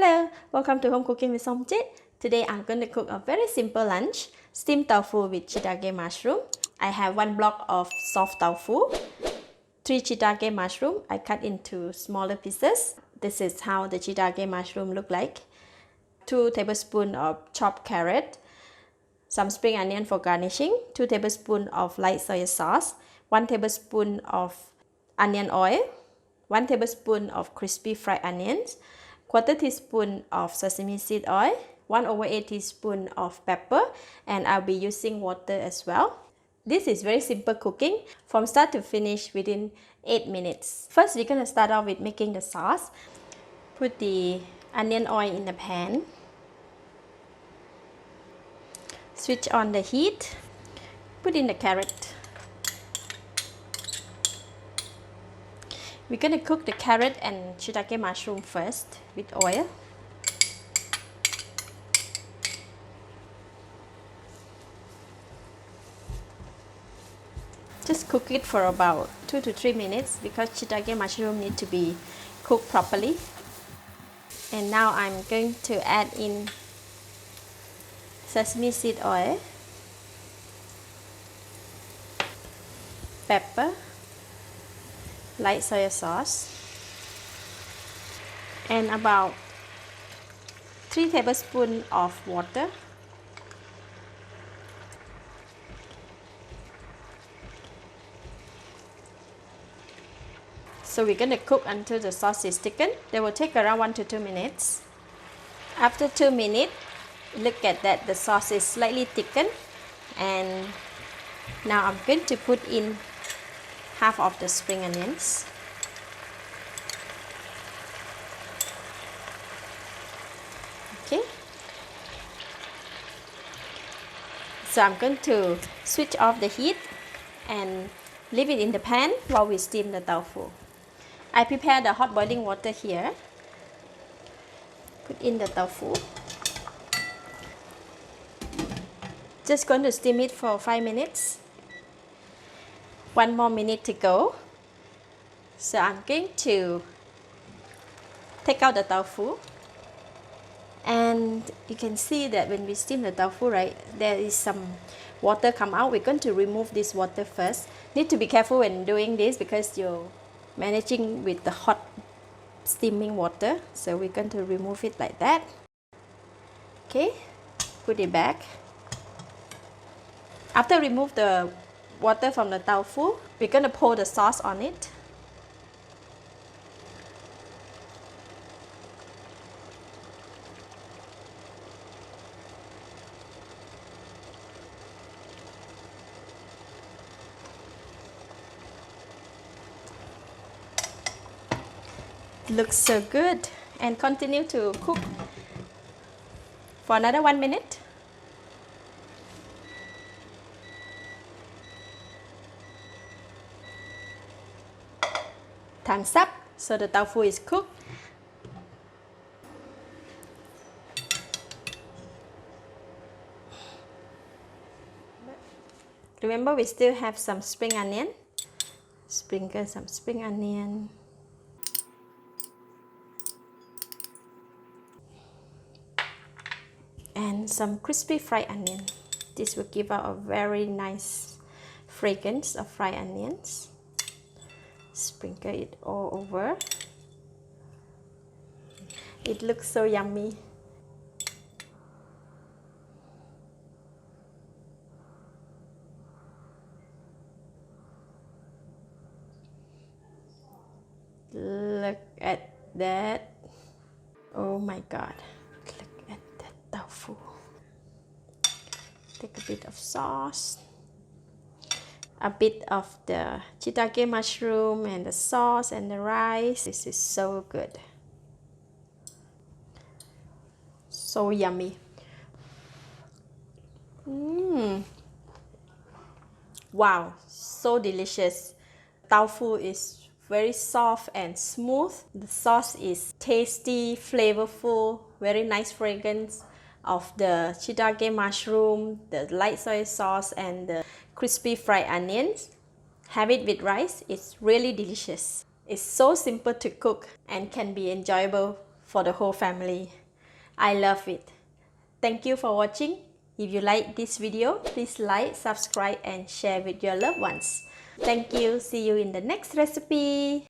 Hello, welcome to Home Cooking with Somjit. Today I'm going to cook a very simple lunch, steamed tofu with shiitake mushroom. I have 1 block of soft tofu, 3 shiitake mushroom I cut into smaller pieces. This is how the shiitake mushroom look like. 2 tablespoons of chopped carrot, some spring onion for garnishing, 2 tablespoons of light soy sauce, 1 tablespoon of onion oil, 1 tablespoon of crispy fried onions, 1/4 teaspoon of sesame seed oil, 1/8 teaspoon of pepper, and I'll be using water as well. This is very simple cooking from start to finish within 8 minutes. First, we're gonna start off with making the sauce. Put the onion oil in the pan. Switch on the heat. Put in the carrot. We're going to cook the carrot and shiitake mushroom first with oil. Just cook it for about 2 to 3 minutes because shiitake mushroom need to be cooked properly. And now I'm going to add in sesame seed oil, pepper, light soy sauce, and about 3 tablespoons of water. So we're going to cook until the sauce is thickened. They will take around 1 to 2 minutes. After 2 minutes, look at that, the sauce is slightly thickened, and now I'm going to put in half of the spring onions. Okay. So I'm going to switch off the heat and leave it in the pan while we steam the tofu. I prepare the hot boiling water here. Put in the tofu. Just going to steam it for 5 minutes. 1 more minute to go. So I'm going to take out the tofu, and you can see that when we steam the tofu, right, there is some water come out. We're going to remove this water first. Need to be careful when doing this because you're managing with the hot steaming water. So we're going to remove it like that. Okay, put it back. After remove the water from the tofu, we're going to pour the sauce on it. It looks so good, and continue to cook for another 1 minute. Time's up, so the tofu is cooked. Remember, we still have some spring onion. Sprinkle some spring onion. And some crispy fried onion. This will give out a very nice fragrance of fried onions. Sprinkle it all over. It looks so yummy. Look at that. Oh my god. Look at that tofu. Take a bit of sauce. A bit of the shiitake mushroom and the sauce and the rice. This is so good. So yummy. Wow, so delicious. Tofu is very soft and smooth. The sauce is tasty, flavorful, very nice fragrance of the shiitake mushroom, the light soy sauce, and the crispy fried onions. Have it with rice. It's really delicious. It's so simple to cook and can be enjoyable for the whole family. I love it. Thank you for watching. If you like this video, please like, subscribe and share with your loved ones. Thank you. See you in the next recipe.